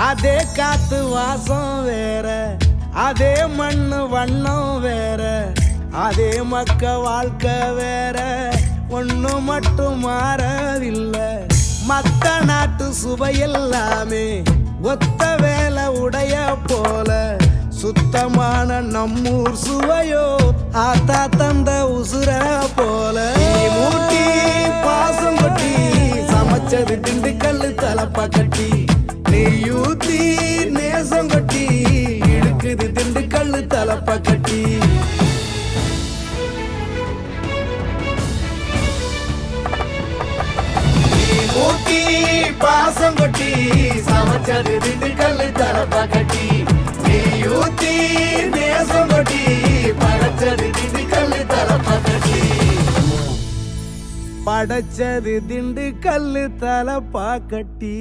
அதே காத்து வாசம் வேற, அதே மண்ணு வண்ணம் வேற, அதே மக்க வாழ்க்கை வேற, ஒண்ணு மட்டும் மாறவில்லை. மத்த நாட்டு சுவையெல்லாமே ஒத்த வேலை உடைய போல, சுத்தமான நம்மூர் சுவையோ ஆத்தா தந்த உசுர போல. மூட்டி பாசம் கொட்டி சமைச்சது திண்டுக்கல் தலப்பா கட்டி, நெய்யூத்தி நேசம் கொட்டி இழுக்குது திண்டுக்கல் தலப்பா கட்டி. மூட்டி பாசம் கொட்டி சமைச்சது திண்டுக்கல் தலப்பா கட்டி, நெய்யூத்தி நேசம் கொட்டி படைச்சது திண்டுக்கல் தலப்பா கட்டி. படைச்சது திண்டுக்கல் தலப்பா கட்டி.